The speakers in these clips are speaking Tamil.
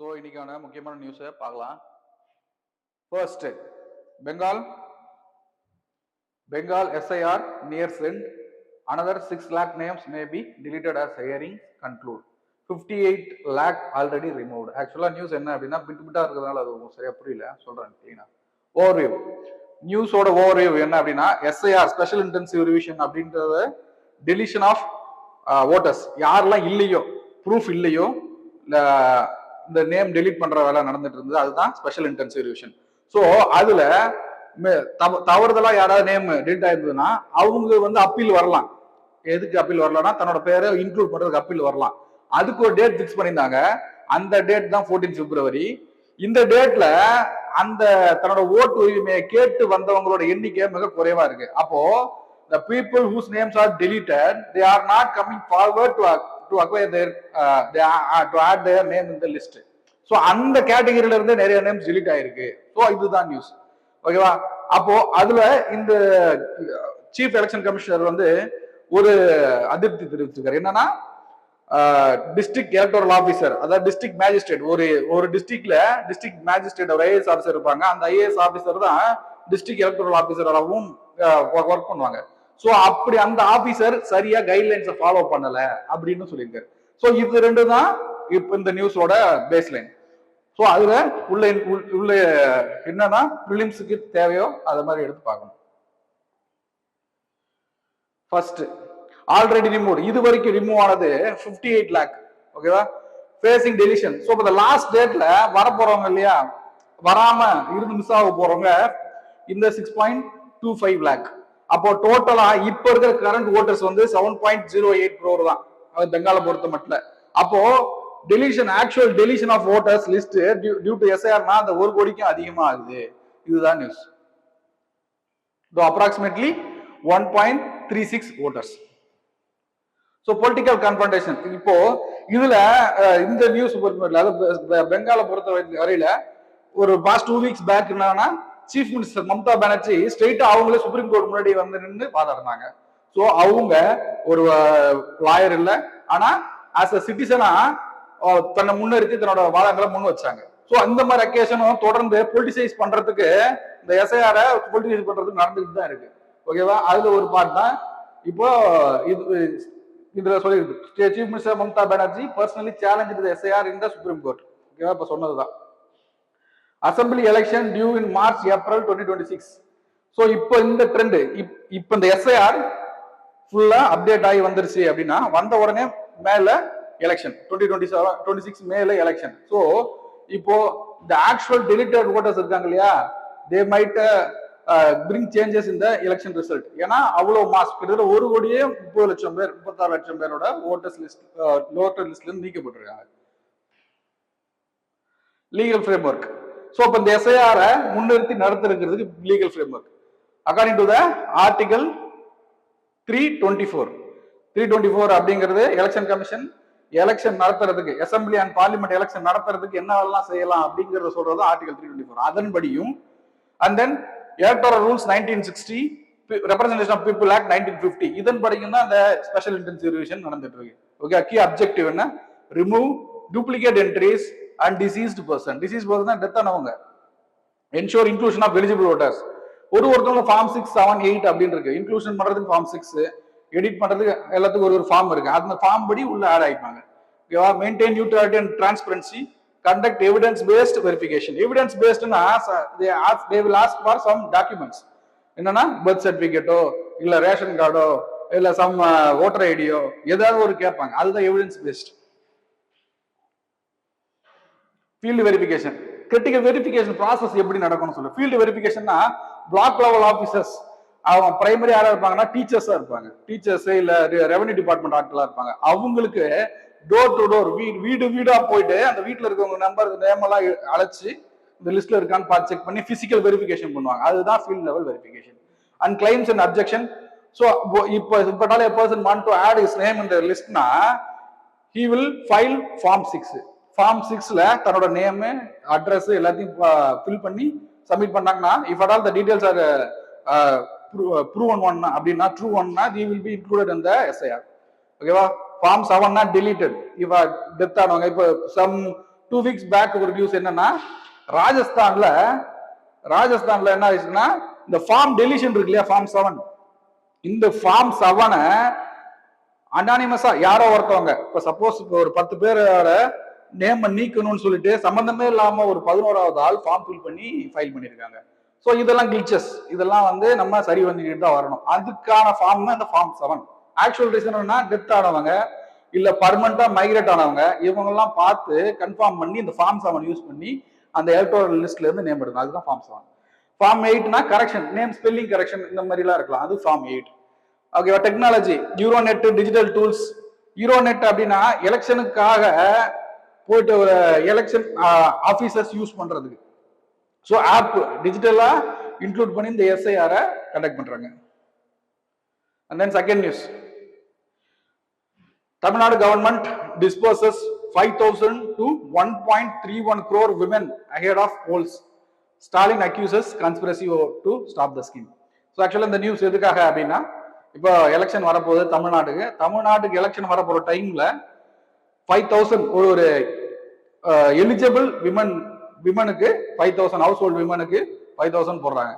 ஸோ இன்னைக்கான முக்கியமான நியூஸை பார்க்கலாம். First, Bengal SIR nears end. Another 6 lakh names may be deleted as hearings conclude. 58 lakh already removed. ஆக்சுவலா நியூஸ் என்ன அப்படின்னா பிட்டா இருக்கிறதுனால அது சரியா புரியல, சொல்றேன் கிளீனா. ஓவர்வியூ, நியூஸோட ஓவர்வியூ என்ன அப்படின்னா, SIR ஸ்பெஷல் இன்டென்சிவ் ரிவிஷன் அப்படின்றது டெலிஷன் ஆஃப் ஓட்டர்ஸ், யாரெல்லாம் இல்லையோ, ப்ரூஃப் இல்லையோ, இந்த நேம் டெலீட் பண்ற வேலை நடந்துட்டு இருந்தது, அதுதான் ஸ்பெஷல் இன்டென்சிவ் ரிவிஷன். ஸோ அதுல தவறுதலா யாராவது நேம் டெலிட் ஆயிருந்ததுன்னா அவங்க அப்பீல் வரலாம். எதுக்கு அப்பீல் வரலாம்னா, தன்னோட பேரை இன்க்ளூட் பண்றதுக்கு அப்பீல் வரலாம். அதுக்கு ஒரு டேட் பிக்ஸ் பண்ணியிருந்தாங்க. அந்த டேட் தான் 14 பிப்ரவரி. இந்த டேட்ல அந்த தன்னோட ஓட்டு உரிமையை கேட்டு வந்தவங்களோட எண்ணிக்கை மிக குறைவா இருக்கு. அப்போ the people whose names are deleted, they are not coming forward to acquire their to add their name in the list. So அந்த கேட்டகரியில இருந்து நிறைய நேம்ஸ் டெலீட் ஆயிருக்கு. ஸோ இதுதான் நியூஸ், ஓகேவா? அப்போ அதுல இந்த சீஃப் எலெக்ஷன் கமிஷனர் ஒரு அதிருப்தி தெரிவிச்சிருக்காரு. என்னன்னா, டிஸ்ட்ரிக்ட் எலக்டோரல் ஆபீசர், அதாவது டிஸ்ட்ரிக்ட் மேஜிஸ்ட்ரேட், ஒரு டிஸ்ட்ரிக்ட்ல டிஸ்ட்ரிக்ட் மேஜிஸ்ட்ரேட் ஒரு ஐஏஎஸ் ஆபீசர் இருப்பாங்க. அந்த ஐஏஎஸ் ஆபீசர் தான் டிஸ்ட்ரிக்ட் எலக்டோரல் ஆபீசராகவும் ஒர்க் பண்ணுவாங்க. ஸோ அப்படி அந்த ஆபீசர் சரியா கைட்லைன்ஸை ஃபாலோ பண்ணல அப்படின்னு சொல்லியிருக்காரு. ஸோ இது ரெண்டு தான் இப்போ இந்த நியூஸோட பேஸ்லைன். ஸோ அதுல உள்ள என்னன்னா பிலிம்ஸுக்கு தேவையோ அதை மாதிரி எடுத்து பார்க்கணும். ஃபர்ஸ்ட், ஆல்ரெடி ரிமூவ், இது வரைக்கும் ரிமூவ் ஆனது 58 lakh, ஓகேவா? Facing deletion. ஸோ இப்போ லாஸ்ட் டேட்ல வர போறவங்க இல்லையா, வராம இருந்து மிஸ் ஆக போறவங்க இந்த 6.25 lakh. அப்போ டோட்டலா இப்ப இருக்கிற கரண்ட் ஓட்டர்ஸ் 7.08 crore தான் பெங்காலை பொறுத்த மட்டும். அப்போ deletion, actual deletion of voters list due to எஸ்ஐஆர்னா அந்த 1 கோடிக்கும் அதிகமா ஆகுது. இதுதான் news. Approximately 1.36 voters. So political confrontation. இப்போ இதுல இந்த நியூஸ் பெங்காலை பொறுத்த வரையில ஒரு பாஸ்ட் 2 weeks பேக் என்னன்னா, சீஃப் மினிஸ்டர் மம்தா பானர்ஜி ஸ்ட்ரெயிட்டா அவங்களே சுப்ரீம் கோர்ட் முன்னாடி நின்று வாதாடினாங்க. ஸோ அவங்க ஒரு லாயர் இல்லை, ஆனா ஆஸ் அ சிட்டிசனா தன்னை முன்னிறுத்தி தன்னோட வாதங்களை முன் வச்சாங்க. ஸோ அந்த மாதிரி அக்கேஷனும் தொடர்ந்து பொலிட்டிசைஸ் பண்றதுக்கு, இந்த எஸ்ஐஆர பொலிட்டிசைஸ் பண்றதுக்கு நடந்துட்டு தான் இருக்கு, ஓகேவா? அதுல ஒரு பார்ட் தான் இப்போ இதுல சொல்லியிருக்கு. Chief minister Mamata Banerjee personally challenge SIR in the supreme court, ஓகேவா? இப்ப சொன்னதுதான். Assembly election due in March April 2026. So இப்போ இந்த ட்ரெண்ட், இப்போ இந்த எஸ்ஐஆர் ஃபுல்லா அப்டேட் ஆகி வந்துருச்சு அப்படின்னா, வந்த உடனே மேல எலெக்ஷன் 2026 மேல எலெக்ஷன். ஸோ இப்போ இந்த ஆக்சுவல் டெலிட்டட் ஓட்டர்ஸ் இருக்காங்க இல்லையா, they might bring changes in the election result. ஏன்னா அவ்வளவு மாஸ், கிட்டத்தட்ட 1 கோடியே 30 லட்சம் பேர், 36 லட்சம் பேரோட ஓட்டர்ஸ் லிஸ்ட் ஓட்டர் லிஸ்ட்ல இருந்து நீக்கப்பட்டிருக்காங்க. Legal framework. ஸோ இப்போ இந்த எஸ்ஐஆர் முன்னிறுத்தி நடத்திருக்கிறதுக்கு legal framework according to the article 324 அப்படிங்கிறது எலெக்ஷன் கமிஷன் எலெக்ஷன் நடத்துறதுக்கு, அசம்பிளி அண்ட் பார்லிமெண்ட் எலெக்ஷன் நடத்துறதுக்கு என்னவெல்லாம் செய்யலாம் அப்படிங்கறத சொல்றது ஆர்டிகல் 324. அதன்படியும் and then electoral rules 1960, representation of people act 1950, இதன்படியும் தான் இந்த ஸ்பெஷல் இன்டென்சிவ் ரிவிஷன் நடந்துட்டு இருக்கு, ஓகே? கீ அப்ஜெக்டிவ் என்ன? Remove duplicate entries and deceased person தான் டெத் ஆனவங்க. Ensure inclusion of eligible voters. ஒருத்தவங்க ஃபார்ம் 6, 7, 8 அப்படின்னு இருக்கு. இன்க்ளூஷன் பண்றதுக்கு ஃபார்ம் 6, எடிட் பண்றதுக்கு எல்லாத்துக்கும் ஒரு ஃபார்ம் இருக்கு. அந்த ஃபார்ம் படி உள்ள ஆட் ஆயிப்பாங்க, ஓகேவா? Maintain neutrality and transparency, conduct evidence-based verification. Evidence-based na they will ask for some documents. என்னன்னா birth certificate இல்ல ரேஷன் கார்டோ இல்ல some voter ID-யோ ஏதாவது ஒரு கேட்பாங்க. அதுதான் evidence-based. Field verification. Critical verification process எப்படி நடக்கும்னு சொல்ல. Field verificationனா block level officers, அவங்க பிரைமரி யாரா இருப்பாங்கன்னா டீச்சர்ஸா இருப்பாங்க. டீச்சர்ஸ் இல்ல ரெவன்யூ டிபார்ட்மெண்ட் ஆட்களா இருப்பாங்க. அவங்களுக்கு டோர் டு டோர், வீடு வீடா போயிட்டு அந்த வீட்டுல இருக்கவங்க நம்பர் நேம் எல்லாம் அழைச்சு இந்த லிஸ்ட்ல இருக்கான்னு பார்த்து செக் பண்ணி பிசிக்கல் வெரிஃபிகேஷன் பண்ணுவாங்க. அதுதான் field level verification. And claims and objection. So இப்போ a person want to add his name in the listனா he will file form 6. Form 6ல தன்னோட நேம், அட்ரஸ் எல்லாத்தையும் ஃபில் பண்ணி சப்மிட் பண்ணாங்கன்னா, if at all the details are proven one அப்படின்னா, ட்ரூ ஒன்னா, they will be included in the SIR, ஓகேவா? ஃபார்ம் 7னா deleted, இவ டெத் ஆனவங்க, இப்போ சம் 2 weeks பேக் ஒரு நியூஸ் என்னன்னா, ராஜஸ்தான்ல என்ன ஆயிடுச்சுன்னா, இந்த ஃபார்ம் டெலிஷன் இருக்கு இல்லையா, ஃபார்ம் 7, இந்த ஃபார்ம் 7 அனானிமஸா யாரோ ஒருத்தவங்க, இப்ப சப்போஸ் ஒரு 10 பேரோட நேம் நீக்கணும்னு சொல்லிட்டு சம்பந்தமே இல்லாம ஒரு 11வது ஆள் ஃபார்ம் ஃபில் பண்ணி ஃபைல் பண்ணிருக்காங்க. ஸோ இதெல்லாம் கிளிச்சஸ், இதெல்லாம் வந்து நம்ம சரி வந்துக்கிட்டு தான் வரணும். அதுக்கான ஃபார்ம் தான் இந்த ஃபார்ம் 7. ஆக்சுவல் ரீசன் என்ன, டெத் ஆனவங்க இல்ல பர்மனண்டா மைக்ரேட் ஆனவங்க இவங்கெல்லாம் பார்த்து கன்ஃபார்ம் பண்ணி இந்த ஃபார்ம் 7 யூஸ் பண்ணி அந்த எலக்டோரல் லிஸ்ட்ல இருந்து நேம் எடுக்கணும். அதுதான் ஃபார்ம் 7. ஃபார்ம் 8னா கரெக்ஷன், நேம் ஸ்பெல்லிங் கரெக்ஷன் இந்த மாதிரிலாம் இருக்கலாம், அது ஃபார்ம் 8. ஓகேவா? Technology, ERONET, digital tools. ERONET அப்படின்னா எலெக்ஷனுக்காக போயிட்டு ஒரு எலெக்ஷன் ஆபீசர்ஸ் யூஸ் பண்றதுக்கு. ஸோ ஆப் டிஜிட்டலா இன்க்ளூட் பண்ணி இந்த எஸ்ஐஆர் கண்டக்ட் பண்றாங்க. And then second news, Tamil Nadu government disposes 5,000 to 1.31 crore women ahead of polls. Stalin accuses conspiracy to stop the scheme. So ஆக்சுவலா இந்த நியூஸ் எதுக்காக அப்படின்னா, இப்போ எலெக்ஷன் வரப்போகுது தமிழ்நாட்டுக்கு எலெக்ஷன் வரப்போற டைம்ல 5,000 ஒரு எலிஜிபிள் விமனுக்கு 5,000, ஹவுஸ் ஹோல்ட் விமனுக்கு 5,000 போடுறாங்க.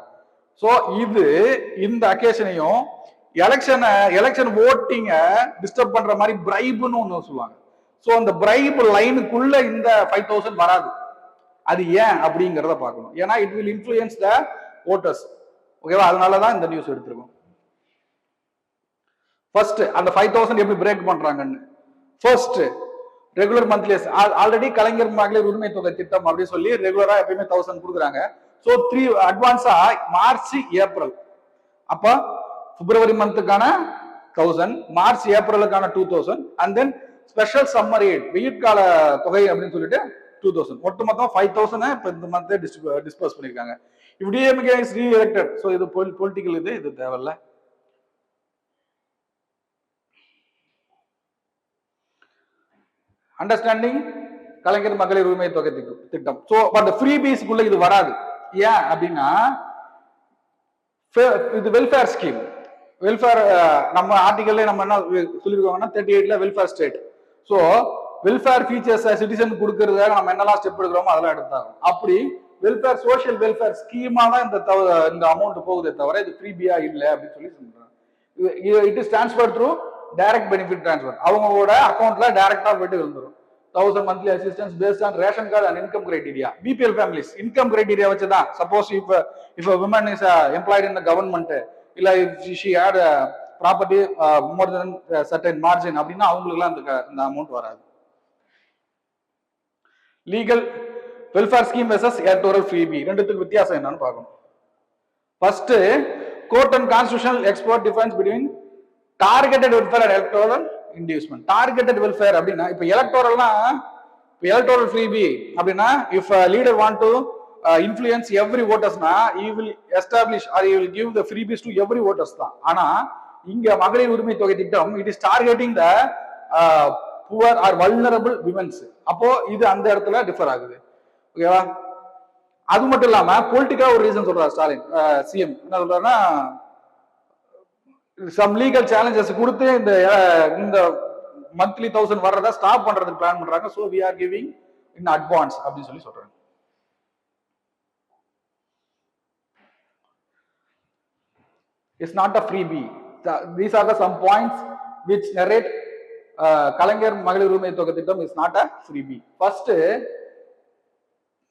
ஸோ இது இந்த அக்கேஷனையும் எலெக்ஷன் ஓட்டிங்க டிஸ்டர்ப் பண்ற மாதிரி பிரைப்னு ஒன்று சொல்லுவாங்க. ஸோ அந்த பிரைப் லைனுக்குள்ள இந்த 5,000 வராது. அது ஏன் அப்படிங்கிறத பார்க்கணும். ஏன்னா it will influence the voters. ஓகேவா? அதனாலதான் இந்த நியூஸ் எடுத்திருக்கோம். ஃபர்ஸ்ட் அந்த 5,000 எப்படி பிரேக் பண்றாங்கன்னு. ஃபர்ஸ்ட் ரெகுலர் மந்த்லி, ஆல்ரெடி கலைஞர் மகளிர் உரிமை தொகை திட்டம் அப்படின்னு சொல்லி ரெகுலரா எப்பயுமே 1,000 கொடுக்குறாங்க. ஸோ 3 அட்வான்ஸா மார்ச் ஏப்ரல், அப்ப பிப்ரவரி மந்த்துக்கான 1,000, மார்ச் ஏப்ரலுக்கான 2,000, and then special summer aid வெயிட்கால தொகை அப்படின்னு சொல்லிட்டு 2,000, ஒட்டுமொத்தம் 5,000 இப்ப இந்த மந்த் டிஸ்போஸ் பண்ணிருக்காங்க. இப்படியே ரீஎலெக்டட். ஸோ இது பொலிட்டிக்கல், இது தேவையில்ல. அண்டர்ஸ்டாண்டிங் கலைஞர் மகளிர் உரிமை தொகை திட்டம். ஸோ பட் ஃப்ரீபீஸ்க்குள்ள இது வராது. ஏன் அப்படின்னா இது வெல்ஃபேர் ஸ்கீம். வெல்ஃபேர் நம்ம ஆர்டிகல்ல நம்ம என்ன சொல்லிருக்கோம்னா 38ல welfare state. So welfare features citizen கொடுக்கறத நம்ம என்னெல்லாம் ஸ்டெப் எடுக்கிறோமோ அதெல்லாம் எடுத்தாங்க. அப்படி வெல்ஃபேர் சோஷியல் வெல்ஃபேர் ஸ்கீமா தான் இந்த அமௌண்ட் போகுதே தவிர இது ஃப்ரீபியா இல்லை அப்படின்னு சொல்லி சொல்றாங்க. It is transfer through direct benefit transfer. அவங்களோட அக்கௌண்ட்ல டைரக்டா போயிட்டு வந்துடும். 1,000 monthly assistance based on ration card and income criteria. BPL families income criteria வச்சுதான். Suppose if a woman is employed in the government, இல்ல if she had property more than certain margin அப்படின்னா அவங்களுக்குலாம் இந்த அமௌண்ட் வராது. Legal welfare scheme versus electoral freebie, ரெண்டுத்துக்கு வித்தியாசம் என்னன்னு பார்க்கணும். First, court and constitutional expert difference between targeted welfare and electoral inducement. Targeted welfare அப்படின்னா இப்ப எலக்டோரல் ஃப்ரீபி அப்படின்னா if a leader want to influence every voters na he will establish or he will give the freebies to every voters தான். ஆனா இங்க மகளிர் உரிமை தொகை திட்டம் it is targeting the poor or vulnerable women. அப்போ இது அந்த இடத்துல டிஃபர் ஆகுது. ஓகேவா? அது மட்டும் இல்லாம பொலிட்டிக்கா ஒரு ரீசன் சொல்றாரு ஸ்டாலின் சிஎம். என்ன சொல்றாருன்னா, சம் லீகல் சேலஞ்சஸ் கொடுத்து இந்த மந்த்லி 1,000 வர்றதை ஸ்டாப் பண்றதுக்கு பிளான் பண்றாங்க. So we are giving in advance அப்படின்னு சொல்லி சொல்றாங்க. It's not a freebie. These are the some points which narrate கலைஞர் மகளிர் உரிமை தொகை திட்டம் is not a freebie. First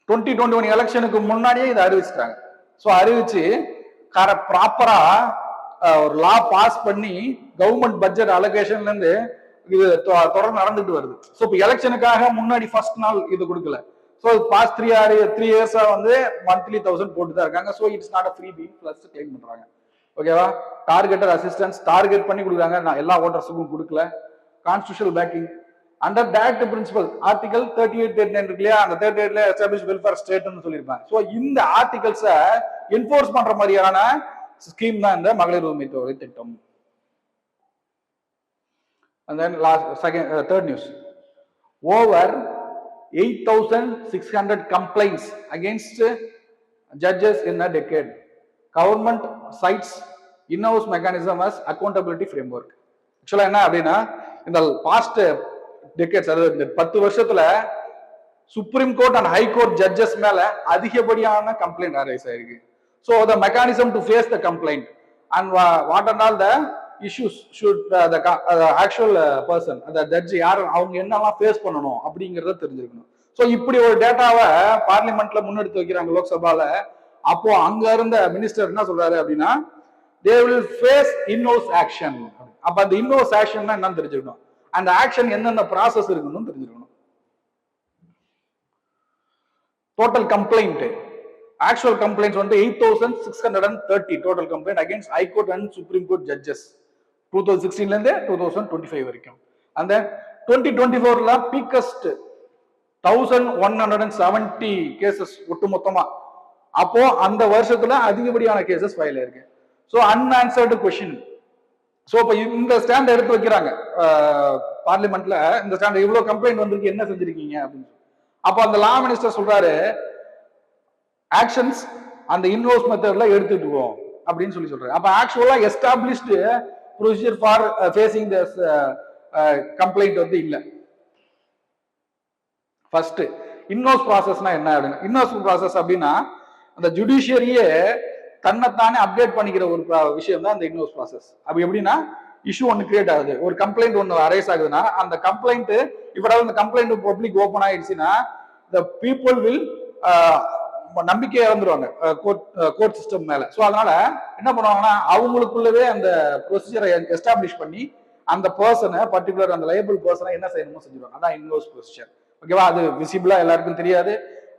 2021 எலெக்ஷனுக்கு முன்னாடியே இதை அறிவிச்சிட்டாங்க. ஸோ அறிவிச்சு ப்ராப்பரா ஒரு லா பாஸ் பண்ணி கவர்மெண்ட் பட்ஜெட் அலோகேஷன்ல இருந்து இது தொடர்ந்து நடந்துட்டு வருது. ஸோ இப்போ எலெக்ஷனுக்காக முன்னாடி ஃபர்ஸ்ட் நாள் இது கொடுக்கல. ஸோ பாஸ்ட் 3 இயர்ஸா வந்து மந்த்லி 1,000 போட்டு தான் இருக்காங்க. So it's not a freebie plus claim பண்றாங்க. ஓகேவா? டார்கெட்டட் அசிஸ்டன்ஸ் டார்கெட் பண்ணி கொடுக்குறாங்க, நான் எல்லா ஓட்டர்ஸுக்கும் கொடுக்கல. Constitutional backing under direct principle article 38 இருக்கு இல்லையா, அந்த 38ல எஸ்டாப்ளிஷ் வெல்ஃபேர் ஸ்டேட்னு சொல்லியிருப்பாங்க. ஸோ இந்த ஆர்டிகல்ஸை என்ஃபோர்ஸ் பண்ற மாதிரியான ஸ்கீம் தான் இந்த மகளிர் உரிமை தொகை திட்டம். And then third news, over 8,600 complaints against judges in a decade. Government cites in-house mechanism as accountability framework. Actually என்ன அப்படின்னா, இந்த பாஸ்ட் டெக்கேட்ஸ், அதாவது இந்த 10 வருஷத்துல supreme court and high court judges மேல அதிகப்படியான கம்ப்ளைண்ட் அரைஸ் ஆயிருக்கு. So the mechanism to face the complaint and what and all the issues should the actual person அந்த ஜட்ஜ் யார் அவங்க என்னெல்லாம் ஃபேஸ் பண்ணணும் அப்படிங்கிறத தெரிஞ்சிருக்கணும். ஸோ இப்படி ஒரு டேட்டாவை பார்லிமெண்ட்ல முன்னெடுத்து வைக்கிறாங்க லோக்சபால. அப்போ அங்க இருந்த மினிஸ்டர் என்ன சொல்றாரு அப்படின்னா, they will face in-house action. அப்ப அந்த in-house action என்னன்னு தெரிஞ்சுக்கணும், அந்த ஆக்ஷன் என்னென்ன ப்ராசஸ் இருக்குன்னு தெரிஞ்சுக்கணும். டோட்டல் கம்ப்ளைண்ட் ஆக்சுவல் கம்ப்ளைண்ட்ஸ் வந்து 8630 total complaint against high court and supreme court judges 2016ல இருந்து 2025 வரைக்கும். அந்த 2024ல பீக்கஸ்ட் 1170 கேசஸ் ஒட்டுமொத்தமா. அப்போ அந்த வருஷத்துல அதிகப்படியான கேசஸ் ஃபைல் ஆயிருக்கு. So unanswered question. ஸோ இப்போ இந்த ஸ்டாண்ட் எடுத்து வைக்கிறாங்க பார்லிமெண்ட்ல, இந்த ஸ்டாண்ட் இவ்வளவு கம்ப்ளைண்ட் வந்திருக்கு, என்ன செஞ்சிருக்கீங்க அப்படின்னு. அப்போ அந்த லா மினிஸ்டர் சொல்றாரு, ஆக்ஷன்ஸ் அந்த இன்ஹவுஸ் மெத்தட்ல எடுத்துட்டுவோம் அப்படின்னு சொல்றாரு. அப்ப ஆக்சுவலா established procedure for facing the complaint வந்து இல்ல. ஃபர்ஸ்ட் இன்ஹவுஸ் ப்ராசஸ்னா என்ன அப்படின்னா, இன்ஹவுஸ் ப்ராசஸ் அப்படின்னா அந்த ஜுடிஷியரியே தன்னைத்தானே அப்டேட் பண்ணிக்கிற ஒரு விஷயம் தான் அந்த இன்ஹவுஸ் ப்ராசஸ். அப்படி எப்படின்னா, இஷ்யூ ஒன்று கிரியேட் ஆகுது, ஒரு கம்ப்ளைண்ட் ஒன்று அரைஸ் ஆகுதுன்னா, அந்த கம்ப்ளைண்ட் இப்ப அந்த கம்ப்ளைண்ட் பப்ளிக் ஓப்பன் ஆயிடுச்சுன்னா த பீப்புள் வில் நம்பிக்கையை இழந்துருவாங்க கோர்ட் சிஸ்டம் மேல. ஸோ அதனால என்ன பண்ணுவாங்கன்னா, அவங்களுக்குள்ளவே அந்த ப்ரொசீஜரை எஸ்டாப்ளிஷ் பண்ணி அந்த பர்சனை பர்டிகுலர் அந்த லைபிள் பர்சனை என்ன செய்யணுமோ செஞ்சிருவாங்க. அதான் இன்ஹவுஸ் ப்ரொசீஜர். ஓகேவா? அது விசிபிளா எல்லாருக்கும் தெரியாது,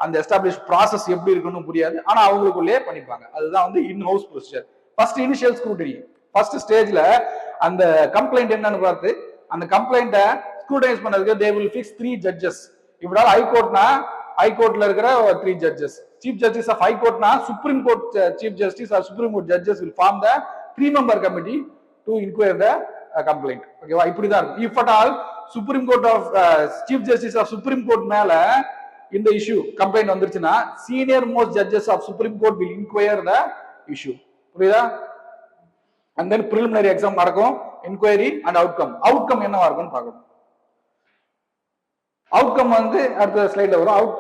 அந்த எஸ்டாப்ளிஷ் ப்ராசஸ் எப்படி இருக்குன்னு புரியாது, ஆனா அவங்களுக்குள்ளே பண்ணிப்பாங்க. அதுதான் வந்து in house procedure. First initial scrutiny, first ஸ்டேஜ்ல அந்த கம்ப்ளைண்ட் என்னன்னு பார்த்து அந்த கம்ப்ளைண்ட்டை ஸ்க்ரூட்டைஸ் பண்ணதுக்கு தே வில் ஃபிக்ஸ் 3 ஜட்ஜஸ். இப்படால ஹைகோர்ட்னா ஹைகோர்ட்ல இருக்கிற 3 ஜட்ஜஸ், சீஃப் ஜஸ்டிஸ் ஆஃப் ஹைகோர்ட்னா supreme court chief justice or supreme court judges will form the 3-member committee to enquire the complaint. ஓகேவா? இப்படிதான் இருக்கும். If at all supreme court of chief justice of supreme court மேல இந்த இஷ்யூ கம்ப்ளைண்ட் வந்துருச்சுன்னா senior most judges of supreme court will inquire the issue. புரியுதா? அண்ட் தென் பிரிலிமினரி எக்ஸாம் நடக்கும், இன்கொயரி அண்ட் அவுட்கம். அவுட்கம் என்னவா இருக்கும்னு பார்க்கணும். அவுட்கம் வந்து அடுத்த ஸ்லைட்ல வரும்.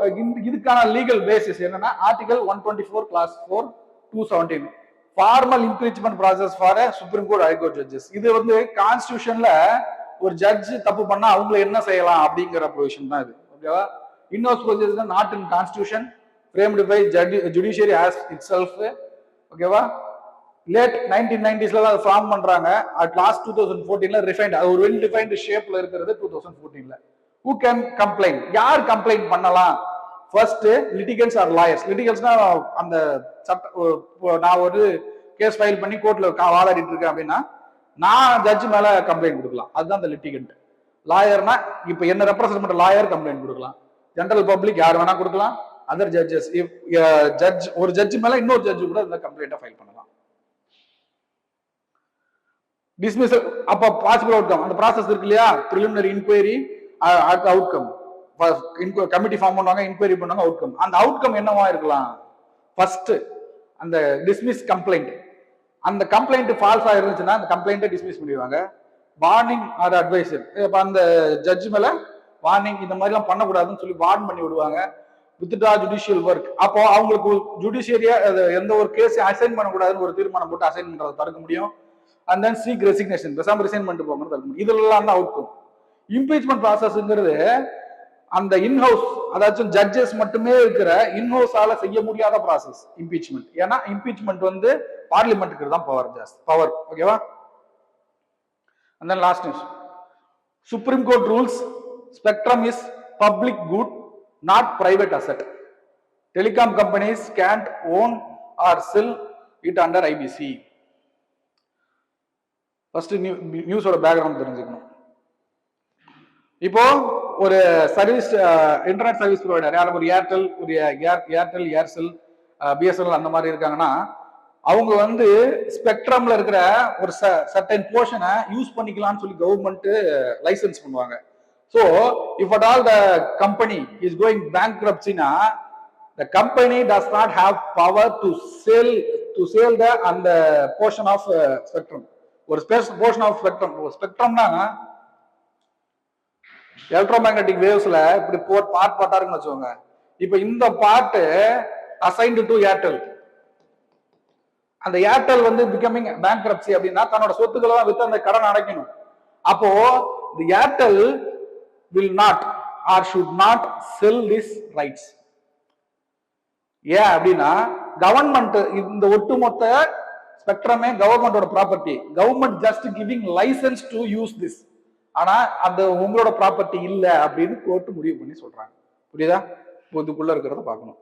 இதுக்கான லீகல் பேசிஸ் என்னன்னா, article 124 clause 4 217 formal impeachment process for supreme court high court judges. இது வந்து கான்ஸ்டிடியூஷன்ல ஒரு ஜட்ஜ் தப்பு பண்ணா அவங்களை என்ன செய்யலாம் அப்படிங்கிற ப்ரொவிஷன் தான் இது. ஓகேவா? In house procedure not in constitution framed by judiciary as itself. ஓகேவா? லேட் 1990s அதை ஃபார்ம் பண்றாங்க. அட் லாஸ்ட் 2014ல ரிஃபைன்ட், அது ஒரு வெல் டிஃபைன்டு ஷேப்ல இருக்கிறது 2014ல. Who can complain? யார் கம்ப்ளைண்ட் பண்ணலாம்? First litigants or lawyers. லிட்டிகன்ஸ்னா அந்த நான் ஒரு கேஸ் ஃபைல் பண்ணி கோர்ட்ல வாதாடிட்டு இருக்கேன் அப்படின்னா நான் ஜட்ஜ் மேல கம்ப்ளைண்ட் கொடுக்கலாம், அதுதான் அந்த லிட்டிகன்ட். லாயர்னா இப்ப என்ன ரெப்ரசன்ட் பண்ற லாயர் கம்ப்ளைண்ட் கொடுக்கலாம், ஜெனரல் பப்ளிக் யார் வேணா கொடுக்கலாம், அதர் ஜட்ஜஸ். ஜட்ஜ் ஒரு ஜட்ஜ் மேல இன்னொரு ஜட்ஜ் கூட இந்த கம்ப்ளைண்ட்டை ஃபைல் பண்ணலாம். டிஸ்மிஸல் அப்ப பாசிபிள் அவுட்கம் அந்த ப்ராசஸ் இருக்கு இல்லையா, preliminary inquiry, outcome. Committee form பண்ணுவாங்க, இன்கொயரி பண்ணுவாங்க, அவுட்கம். அந்த அவுட்கம் என்னவா இருக்கலாம்? ஃபர்ஸ்ட் அந்த டிஸ்மிஸ் கம்ப்ளைண்ட், அந்த கம்ப்ளைண்ட் ஃபால்ஸா இருந்துச்சுன்னா அந்த கம்ப்ளைண்ட்டை டிஸ்மிஸ் பண்ணிடுவாங்க. வார்னிங் ஆர் அட்வைசர், இப்போ அந்த ஜட்ஜ் மேல வார்னிங் இந்த மாதிரிலாம் பண்ணக்கூடாதுன்னு சொல்லி வார்ன் பண்ணி விடுவாங்க. வித்ட்ரா ஜுடிஷியல் ஒர்க், அப்போ அவங்களுக்கு ஜுடிஷியரியா எந்த ஒரு கேஸ் அசைன் பண்ணக்கூடாதுன்னு ஒரு தீர்மானம் போட்டு அசைன் பண்றதை தடுக்க முடியும். அண்ட் தென் சீக் ரெசிக்னேஷன், பேசாம ரிசைன் பண்ணிட்டு போகணும்னு தடுக்க முடியும். இதெல்லாம் தான் அவுட்கம். இம்பீச்மெண்ட் ப்ராசஸ்ங்கிறது அந்த இன்ஹவுஸ், அதாச்சும் ஜட்ஜஸ் மட்டுமே இருக்கிற இன்ஹவுஸால செய்ய முடியாத ப்ராசஸ் இம்பீச்மெண்ட். ஏன்னா இம்பீச்மெண்ட் வந்து பார்லிமெண்ட்டுக்கு தான் பவர். ஓகேவா? and then last news, Supreme Court rules spectrum is public good, not private asset. Telecom companies can't own or sell it under IBC. First நியூஸோட பேக்ரவுண்ட் தெரிஞ்சுக்கணும். இப்போ ஒரு சர்வீஸ் இன்டர்நெட் சர்வீஸ் ப்ரொவைடர், யாரும் ஒரு ஏர்டெல், ஏர்செல், பிஎஸ்என்எல் அந்த மாதிரி இருக்காங்கன்னா அவங்க வந்து ஸ்பெக்ட்ரம்ல இருக்கிற ஒரு சர்டன் போர்ஷனை யூஸ் பண்ணிக்கலாம்னு சொல்லி கவர்மெண்ட் லைசன்ஸ் பண்ணுவாங்க. So if at all the company is going பேங்க்ரப்சினா the company does not have power to sell the அந்த portion of spectrum. ஒரு போர்ஷன் ஆஃப் ஸ்பெக்ட்ரம்னா எலக்ட்ரோமேக்னெட்டிக் வேவ்ஸ்ல இப்படி பார்ட் பார்ட்டா இருக்குன்னு வச்சுக்கோங்க. இப்ப இந்த பார்ட் அசைன்டு டு ஏர்டெல். அந்த ஏர்டெல் வந்து பிகமிங் பேங்க்ரப்சி அப்படின்னா தன்னோட சொத்துக்களை வித்து அந்த கடன் அடைக்கணும். அப்போ the Airtel will not or should not sell this rights. ஏன் அப்படின்னா கவர்மெண்ட் இந்த ஒட்டுமொத்த ஸ்பெக்ட்ரமே கவர்மெண்டோட property. Government just giving licence to use this. ஆனா அந்த உங்களோட ப்ராப்பர்ட்டி இல்ல அப்படின்னு கோர்ட் முடிவு பண்ணி சொல்றாங்க. புரியுதா? இதுக்குள்ள இருக்கிறத பார்க்கணும்.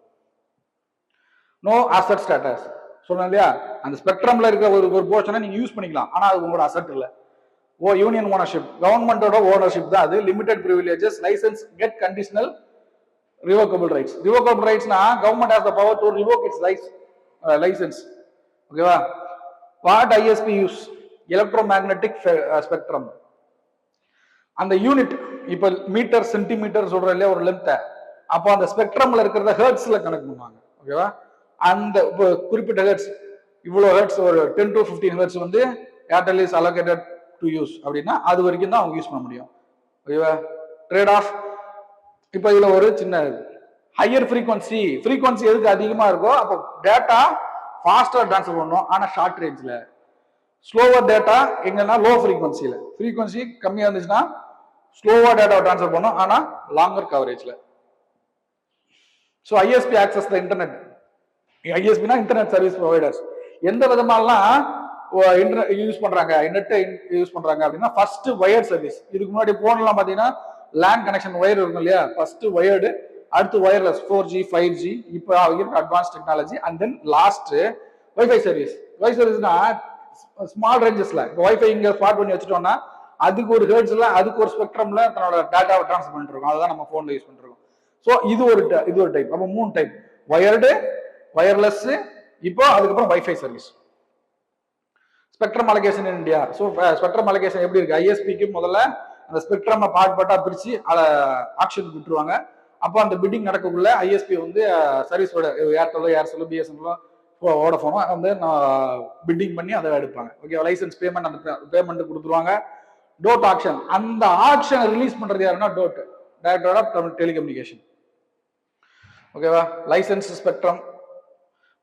நோ அசெட் ஸ்டேட்டஸ் சொன்னேன் இல்லையா? அந்த ஸ்பெக்ட்ரம்ல இருக்கிற ஒரு போர்ஷனை நீங்க யூஸ் பண்ணிக்கலாம், ஆனா அது உங்களோட அசெட் இல்ல. யூனியன் ஓனர்ஷிப், கவர்மெண்டோட ஓனர்ஷிப் தான் அது. Limited privileges, licence, get conditional, revocable rights. Revocable ரைட்ஸ்னா government has the power to revoke its licence. ஓகேவா? What ISP use? Electromagnetic spectrum. அந்த யூனிட் இப்ப மீட்டர் சென்டிமீட்டர் சொல்ற இல்லையா ஒரு லென்த், அப்போ அந்த ஸ்பெக்ட்ரம்ல இருக்கிறத ஹெர்ட்ஸ்ல கணக்கு பண்ணுவாங்க. ஓகேவா? அந்த குறிப்பிட்ட ஹெர்ட்ஸ் இவ்வளவு ஹெர்ட்ஸ், ஒரு 10 to 15 ஹெர்ட்ஸ் வந்து Airtel is allocated to use அப்படின்னா அது வரைக்கும் தான் அவங்க யூஸ் பண்ண முடியும். ஓகேவா? Trade off. இப்போ இதுல ஒரு சின்ன ஹையர் ஃப்ரீக்வன்சி எதுக்கு அதிகமா இருக்கோ அப்போ டேட்டா ஃபாஸ்டா ட்ரான்ஸ்ஃபர் பண்ணணும், ஆனா ஷார்ட் ரேஞ்ச்ல. ஸ்லோவர் டேட்டா எங்கன்னா லோ ஃப்ரீக்வன்சில. ஃப்ரீக்வன்சி கம்மியா இருந்துச்சுன்னா ஸ்லோவா டேட்டா ட்ரான்ஸ்ஃபர் பண்ணணும், ஆனா லாங்கர் கவரேஜ்ல. So ISP access the internet. ஐஎஸ்பினா இன்டர்நெட் சர்வீஸ் ப்ரொவைடர்ஸ். எந்த விதமாலாம் யூஸ் பண்றாங்க, நெட் யூஸ் பண்றாங்க அப்படின்னா ஃபர்ஸ்ட் வயர்ட் சர்வீஸ். இதுக்கு முன்னாடி போன்லாம் பாத்தீங்கன்னா லேண்ட் கனெக்ஷன் வயர் இருக்கும் இல்லையா? ஃபர்ஸ்ட் வயர்டு, அடுத்து வயர்லெஸ் 4G 5G, இப்போ இருக்க advance technology, and then last wifi service. Wifi சர்வீஸ்னா ஸ்மால் ரேஞ்சஸ்ல இப்போ வைஃபை இங்க ஸ்பாட் பண்ணி வச்சுட்டோம்னா அதுக்கு ஒரு ஹெர்ட்ஸ்ல அதுக்கு ஒரு ஸ்பெக்ட்ரம்ல தன்னோட டேட்டாவை ட்ரான்ஸ்ஃபர் பண்ணிட்டு இருக்கோம். அதுதான் நம்ம போன்ல யூஸ் பண்ணிருக்கோம். ஸோ இது ஒரு டைப். அப்போ 3 டைப்: வயர்டு, வயர்லெஸ், இப்போ அதுக்கப்புறம் wifi service. Spectrum allocation in India. So spectrum allocation எப்படி இருக்கு? ஐஎஸ்பிக்கு முதல்ல அந்த ஸ்பெக்ட்ரம் பார்ட்டா பிரிச்சு அதை ஆக்ஷனுக்கு விட்டுருவாங்க. அப்போ அந்த பிட்டிங் நடக்கக்குள்ள ஐஎஸ்பி வந்து சர்வீஸோட ஏர்செல்லோ பிஎஸ்என்எல்லோ வோடஃபோனோ வந்து பிட்டிங் பண்ணி அதை எடுப்பாங்க. ஓகே, லைசன்ஸ் பேமெண்ட், அந்த பேமெண்ட் கொடுத்துருவாங்க. டோட் ஆக்ஷன், அந்த ஆக்ஷனை ரிலீஸ் பண்றது யாருன்னா டோட், டைரக்டர் ஆஃப் டெலிகம்யூனிகேஷன். ஓகேவா? Licensed spectrum,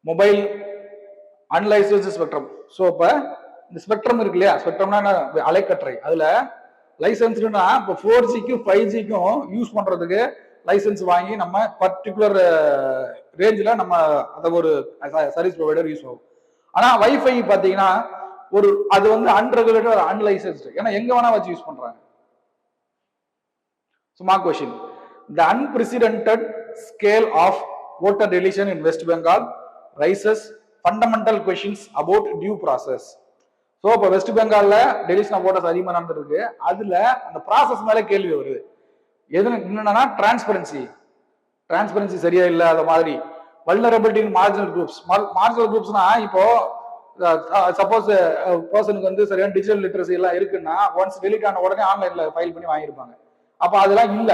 mobile, unlicensed spectrum. So இப்போ இந்த ஸ்பெக்ட்ரம் இருக்கு இல்லையா? ஸ்பெக்ட்ரம்னா அலைக்கற்றை. அதுல லைசன்ஸ்னா இப்போ 4Gக்கும் 5Gக்கும் யூஸ் பண்றதுக்கு லைசன்ஸ் வாங்கி நம்ம பர்டிகுலர் ரேஞ்சில் நம்ம அதை ஒரு சர்வீஸ் ப்ரொவைடர் யூஸ் ஆகும். ஆனா வைஃபை பாத்தீங்கன்னா அது வந்து அன்ரெகுலேட்டட், அன்லைசன்ஸ்டு. ஏன்னா எங்க வேணா வச்சு யூஸ் பண்றாங்க. சும்மா question: the unprecedented scale of voter deletion in West Bengal raises fundamental questions about due process. So இப்போ வெஸ்ட் பெங்கால்ல டெலிஷன் ஆஃப் ஓட்டர்ஸ் அதிகமாக நடந்துருக்கு. அதுல அந்த ப்ராசஸ் மேலே கேள்வி வருது. எது என்னன்னா டிரான்ஸ்பரன்சி சரியா இல்லாத மாதிரி. வல்னரபிலிட்டி இன் மார்ஜினல் குரூப்ஸ்னா இப்போ சப்போஸ் பர்சனுக்கு வந்து சரியான டிஜிட்டல் லிட்ரஸி எல்லாம் இருக்குன்னா ஒன்ஸ் டெலிட் ஆன உடனே ஆன்லைன்ல ஃபைல் பண்ணி வாங்கியிருப்பாங்க. அப்ப அதெல்லாம் இல்ல.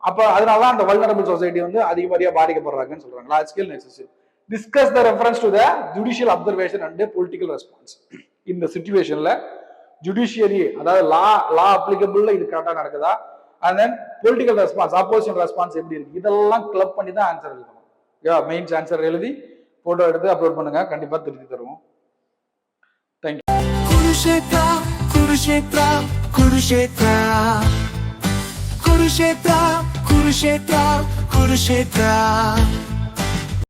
அப்ப அதனாலதான் அந்த வல்னரபிள் சொசைட்டி வந்து அதிகப்படியா பாதிக்கப்படுறாங்கன்னு சொல்றாங்க. Large scale excessive. Discuss the reference to the judicial observation and political response. இந்த சிச்சுவேஷன்ல ஜுடிஷியரி, அதாவது லா அப்ளிகபிள்ல இது கரெக்டா நடக்குதா, and then political response, opposition response எப்படி இருக்கு, இதெல்லாம் கிளப் பண்ணி தான் ஆன்சர் எழுதணும். மெயின்ஸ் ஆன்சர் எழுதி போட்டோ எடுத்து அப்லோட் பண்ணுங்க, கண்டிப்பா திருத்தி தருவோம். தேங்க்யூ. குருஷேத்ரா குருஷேத்ரா குருஷேத்ரா குருஷேத்ரா குருஷேத்ரா குருஷேத்ரா